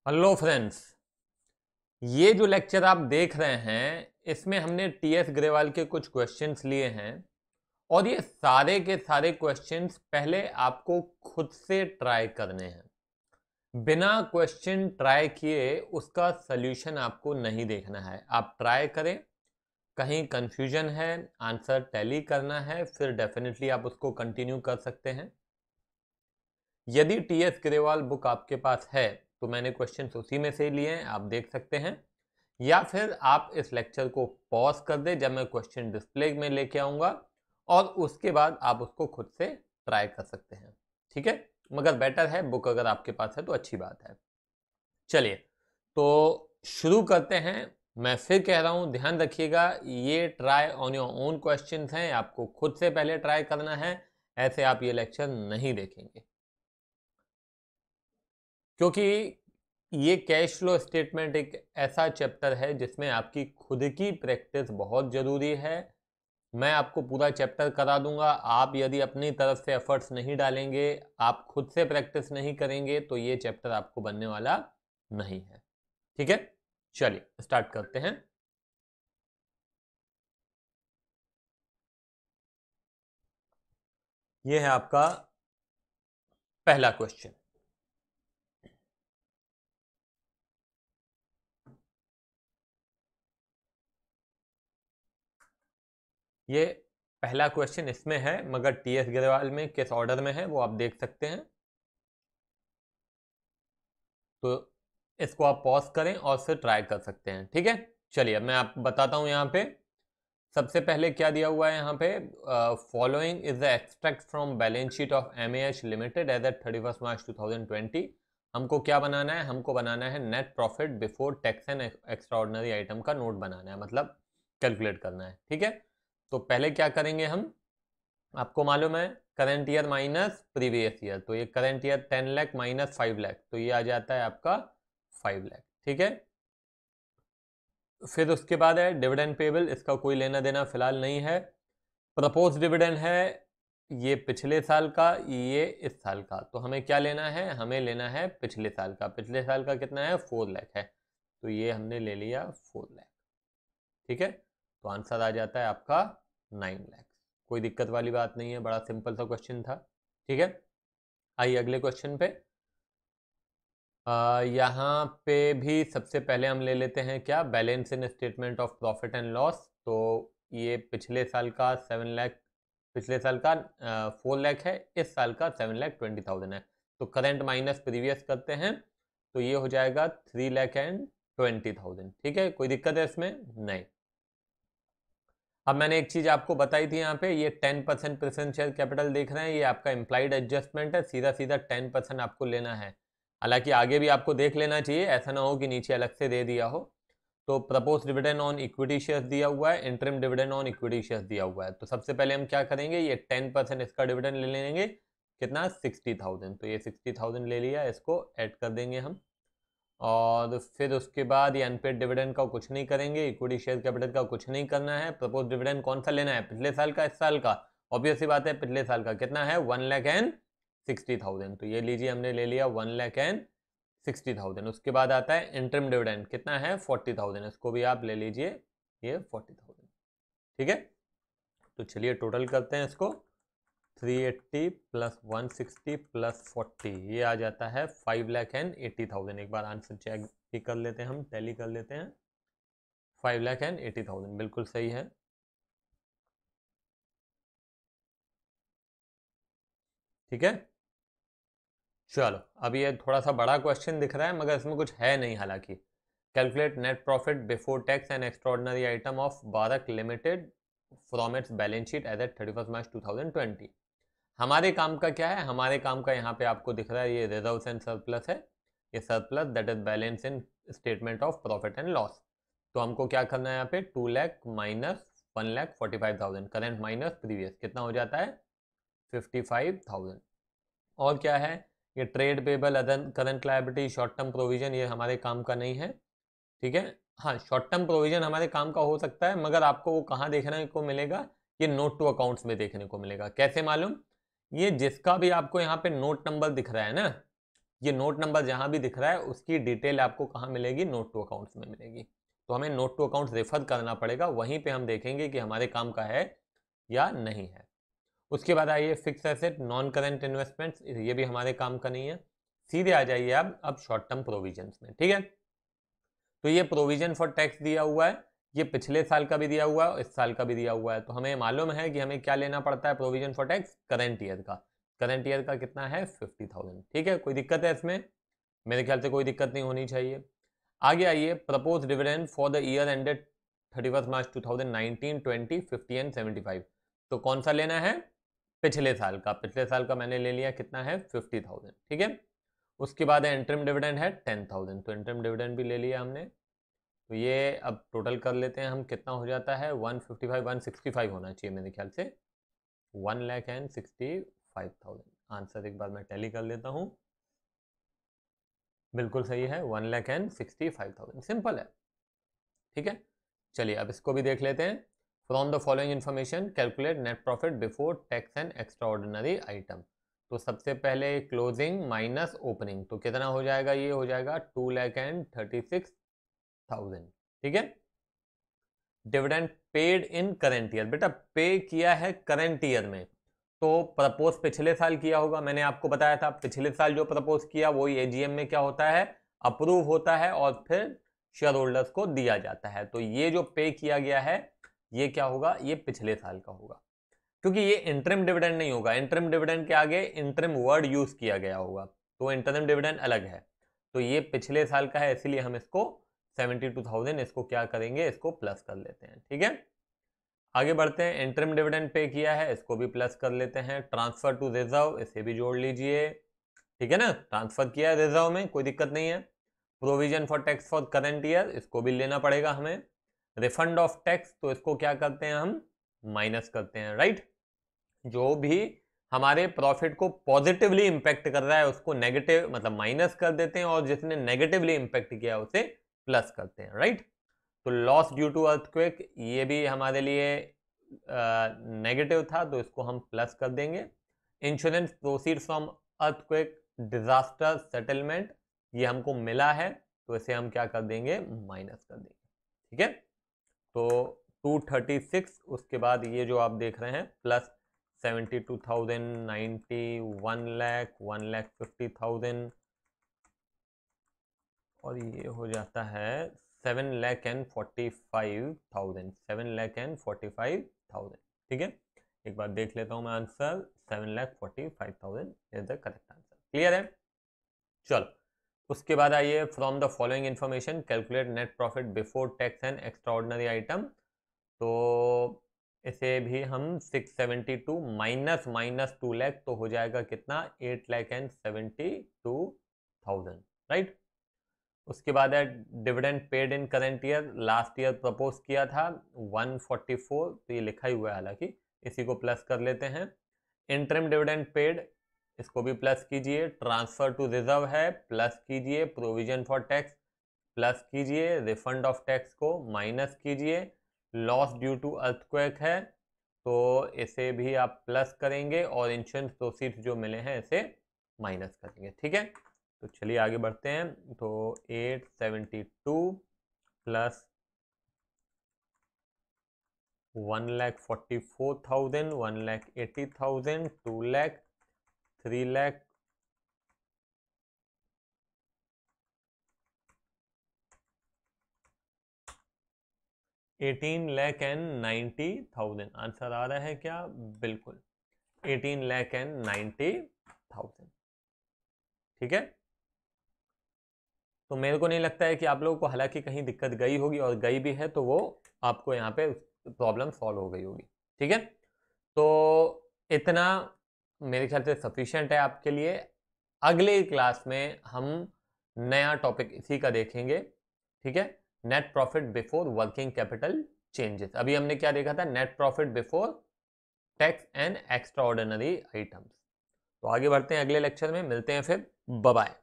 Hello friends, ये जो lecture आप देख रहे हैं इसमें हमने टीएस ग्रेवाल के कुछ क्वेश्चंस लिए हैं और ये सारे के सारे क्वेश्चंस पहले आपको खुद से ट्राई करने हैं। बिना क्वेश्चन ट्राई किए उसका सल्यूशन आपको नहीं देखना है। आप ट्राई करें, कहीं कंफ्यूजन है, आंसर टैली करना है, फिर डेफिनेटली आप उसको कंटिन्यू कर सकते हैं। यदि टीएस ग्रेवाल बुक आपके पास है तो मैंने क्वेश्चन उसी में से लिए हैं, आप देख सकते हैं। या फिर आप इस लेक्चर को पॉज कर दे जब मैं क्वेश्चन डिस्प्ले में लेके आऊंगा और उसके बाद आप उसको खुद से ट्राई कर सकते हैं। ठीक है, मगर बेटर है बुक अगर आपके पास है तो अच्छी बात है। चलिए तो शुरू करते हैं। मैं फिर कह रहा हूं, ध्यान रखिएगा, ये try on your own question हैं, आपको खुद से पहले ट्राई करना है। ऐसे आप ये लेक्चर नहीं देखेंगे, क्योंकि ये कैश फ्लो स्टेटमेंट एक ऐसा चैप्टर है जिसमें आपकी खुद की प्रैक्टिस बहुत ज़रूरी है। मैं आपको पूरा चैप्टर करा दूंगा, आप यदि अपनी तरफ से एफर्ट्स नहीं डालेंगे, आप खुद से प्रैक्टिस नहीं करेंगे तो ये चैप्टर आपको बनने वाला नहीं है। ठीक है, चलिए स्टार्ट करते हैं। ये है आपका पहला क्वेश्चन। ये पहला क्वेश्चन इसमें है, मगर टीएस ग्रेवाल में किस ऑर्डर में है वो आप देख सकते हैं। तो इसको आप पॉज करें और फिर ट्राई कर सकते हैं। ठीक है, चलिए अब मैं आपको बताता हूं। यहाँ पे सबसे पहले क्या दिया हुआ है, यहाँ पे following is the extract from balance sheet of MAH limited as at 31 March 2020। हमको क्या बनाना है, हमको बनाना है net profit before tax and extraordinary item का नोट बनाना है, मतलब कैलकुलेट करना है। ठीक है, तो पहले क्या करेंगे हम, आपको मालूम है current year minus previous year, तो ये current year 10 lakh minus 5 lakh, तो ये आ जाता है आपका 5 लाख। ठीक है, फिर उसके बाद है डिविडेंड पेबल, इसका कोई लेना देना फिलहाल नहीं है। प्रपोज डिविडेंड है ये पिछले साल का, ये इस साल का, तो हमें क्या लेना है, हमें लेना है पिछले साल का। पिछले साल का कितना है, 4 लाख है, तो ये हमने ले लिया 4 लाख। ठीक है, तो आंसर आ जाता है आपका 9 लाख। कोई दिक्कत वाली बात नहीं है, बड़ा सिंपल सा क्वेश्चन था। ठीक है, आइए अगले क्वेश्चन पे। यहाँ पे भी सबसे पहले हम ले लेते हैं क्या, balance in statement of profit and loss. तो ये पिछले साल का 7 लाख, पिछले साल का 4 लाख है, इस साल का 7,20,000 है। तो करंट माइनस प्रीवियस करते हैं, तो ये हो जाएगा 3,20,000। ठीक है, कोई दिक्कत है इसमें, नहीं। अब मैंने एक चीज आपको बताई थी, यहाँ पे ये 10% प्रेफरेंस शेयर कैपिटल देख रहे हैं, ये आपका इम्प्लाइड एडजस्टमेंट है, सीधा सीधा 10% आपको लेना है। हालांकि आगे भी आपको देख लेना चाहिए, ऐसा ना हो कि नीचे अलग से दे दिया हो। तो propose dividend on equity shares दिया हुआ है, interim dividend on equity shares दिया हुआ है। तो सबसे पहले हम क्या करेंगे, ये 10% इसका डिविडेंड ले लेंगे, कितना, 60,000। तो ये 60,000 ले लिया, इसको ऐड कर देंगे हम। और फिर उसके बाद ये अनपेड डिविडेंड का कुछ नहीं करेंगे, इक्विटी शेयर कैपिटल का कुछ नहीं करना है। प्रपोज डिविडेंड कौन सा लेना है, पिछले साल का, इस साल का, ऑब्वियस सी बात है, पिछले साल का कितना है, 1,60,000। तो ये लीजिए, हमने ले लिया 1,60,000। उसके बाद आता है इंटरिम डिविडेंड, कितना है, 40,000, इसको भी आप ले लीजिए, ये 40,000। ठीक है, तो चलिए टोटल करते हैं इसको, 380 प्लस 160 प्लस 40, ये आ जाता है 5,80,000। एक बार आंसर चेक भी कर लेते हैं, हम टैली कर लेते हैं। 5,80,000 बिल्कुल सही है। ठीक है, चलो अब ये थोड़ा सा बड़ा क्वेश्चन दिख रहा है, मगर इसमें कुछ है नहीं। हालांकि calculate net profit before tax and extraordinary item of Bharat limited from its balance sheet as at 31 March 2020। हमारे काम का क्या है, हमारे काम का यहाँ पे आपको दिख रहा है, ये रिजर्व्स एंड सरप्लस है, ये surplus that is balance in statement of profit and loss. तो हमको क्या करना है, यहाँ पे 2 lakh minus 1,45,000, current minus previous, कितना हो जाता है, 55,000। और क्या है, ये trade payable, other current liability, short term provision, ये हमारे काम का नहीं है। ठीक है, हाँ शॉर्ट टर्म प्रोविजन हमारे काम का हो सकता है, मगर आपको वो कहाँ देखने को मिलेगा, ये नोट टू अकाउंट्स में देखने को मिलेगा। कैसे मालूम, ये जिसका भी आपको यहाँ पे नोट नंबर दिख रहा है ना, ये नोट नंबर जहां भी दिख रहा है उसकी डिटेल आपको कहाँ मिलेगी, नोट टू अकाउंट्स में मिलेगी। तो हमें नोट टू अकाउंट्स रेफर करना पड़ेगा, वहीं पे हम देखेंगे कि हमारे काम का है या नहीं है। उसके बाद आइए fix asset, non current investments, ये भी हमारे काम का नहीं है। सीधे आ जाइए आप अब शॉर्ट टर्म प्रोविजंस में, ठीक है। तो ये प्रोविजन फॉर टैक्स दिया हुआ है, ये पिछले साल का भी दिया हुआ है और इस साल का भी दिया हुआ है। तो हमें मालूम है कि हमें क्या लेना पड़ता है provision for tax, current year का। करंट ईयर का कितना है, 50,000, ठीक है। कोई दिक्कत है इसमें? मेरे ख्याल से कोई दिक्कत नहीं होनी चाहिए। आगे आइए, propose dividend for the year ended 31 March 2019, 20, 50 and 75। तो कौन सा लेना है, पिछले साल का। पिछले साल का मैंने ले लिया, कितना है, 50,000, ठीक है। उसके बाद इंटरिम डिविडेंड है 10,000, तो इंटरिम डिविडेंड भी ले लिया हमने। तो ये अब टोटल कर लेते हैं हम, कितना हो जाता है, 155, 165 होना चाहिए मेरे ख्याल से, 1,65,000। आंसर एक बार मैं टैली कर लेता हूँ, बिल्कुल सही है, 1,65,000। सिंपल है, ठीक है। चलिए अब इसको भी देख लेते हैं। From the following information calculate net profit before tax and extra ordinary item. तो सबसे पहले क्लोजिंग माइनस ओपनिंग, तो कितना हो जाएगा, ये हो जाएगा 2,36,000, ठीक है। Dividend paid in current year, बेटा पे किया है करेंट ईयर में, तो प्रपोज पिछले साल किया होगा। मैंने आपको बताया था पिछले साल जो प्रपोज किया वही एजीएम में क्या होता है, अप्रूव होता है और फिर शेयर होल्डर्स को दिया जाता है। तो ये जो पे किया गया है ये क्या होगा, ये पिछले साल का होगा, क्योंकि ये इंटरिम डिविडेंड नहीं होगा। इंटरिम डिविडेंड के आगे इंटरिम वर्ड यूज किया गया होगा, तो इंटरिम डिविडेंड अलग है। तो ये पिछले साल का है, इसीलिए हम इसको 72,000 इसको क्या करेंगे, इसको प्लस कर लेते हैं, ठीक है। आगे बढ़ते हैं, इंटरिम डिविडेंड पे किया है, इसको भी प्लस कर लेते हैं। ट्रांसफर टू रिजर्व, इसे भी जोड़ लीजिए, ठीक है ना, ट्रांसफर किया है रिजर्व में, कोई दिक्कत नहीं है। Provision for tax for current year, इसको भी लेना पड़ेगा हमें। रिफंड ऑफ टैक्स, तो इसको क्या करते हैं हम, माइनस करते हैं, राइट। जो भी हमारे प्रॉफिट को पॉजिटिवली इंपैक्ट कर रहा है उसको नेगेटिव मतलब माइनस कर देते हैं, और जिसने नेगेटिवली इंपैक्ट किया उसे प्लस करते हैं, राइट। तो लॉस ड्यू टू अर्थक्वेक, ये भी हमारे लिए नेगेटिव था, तो इसको हम प्लस कर देंगे। Insurance proceed from earthquake disaster settlement, ये हमको मिला है, तो इसे हम क्या कर देंगे, माइनस कर देंगे, ठीक है। तो 236, उसके बाद ये जो आप देख रहे हैं प्लस 72,000, 90, 1 लाख, 1,50,000, और ये हो जाता है 7,45,000, 7,45,000, ठीक है। एक बार देख लेता हूं मैं answer, 7,45,000 is the correct answer. Clear है? चलो उसके बाद आइए, from the following information calculate net profit before tax and extra ordinary item. तो इसे भी हम 672 माइनस माइनस 2 लाख, तो हो जाएगा कितना, 8,72,000, राइट। उसके बाद है dividend paid in current year, last year propose किया था 144, तो ये लिखा ही हुआ है हालांकि, इसी को प्लस कर लेते हैं। इंटरिम डिविडेंड पेड, इसको भी प्लस कीजिए। ट्रांसफर टू रिजर्व है, प्लस कीजिए। प्रोविजन फॉर टैक्स प्लस कीजिए, रिफंड ऑफ टैक्स को माइनस कीजिए। लॉस ड्यू टू अर्थक्वेक है, तो इसे भी आप प्लस करेंगे, और इंश्योरेंस प्रोसीड्स जो मिले हैं इसे माइनस करेंगे, ठीक है। तो चलिए आगे बढ़ते हैं। तो 872 प्लस 1,44,000, 1,80,000, 2 लाख, 3 लाख, 18,90,000। आंसर आ रहा है क्या? बिल्कुल, 18,90,000, ठीक है। तो मेरे को नहीं लगता है कि आप लोगों को हालांकि कहीं दिक्कत गई होगी, और गई भी है तो वो आपको यहाँ पे प्रॉब्लम सॉल्व हो गई होगी, ठीक है। तो इतना मेरे ख्याल से सफिशिएंट है आपके लिए। अगले क्लास में हम नया टॉपिक इसी का देखेंगे, ठीक है। Net profit before working capital changes. अभी हमने क्या देखा था, net profit before tax and extra ordinary items. तो आगे बढ़ते हैं, अगले लेक्चर में मिलते हैं, फिर बाय बाय।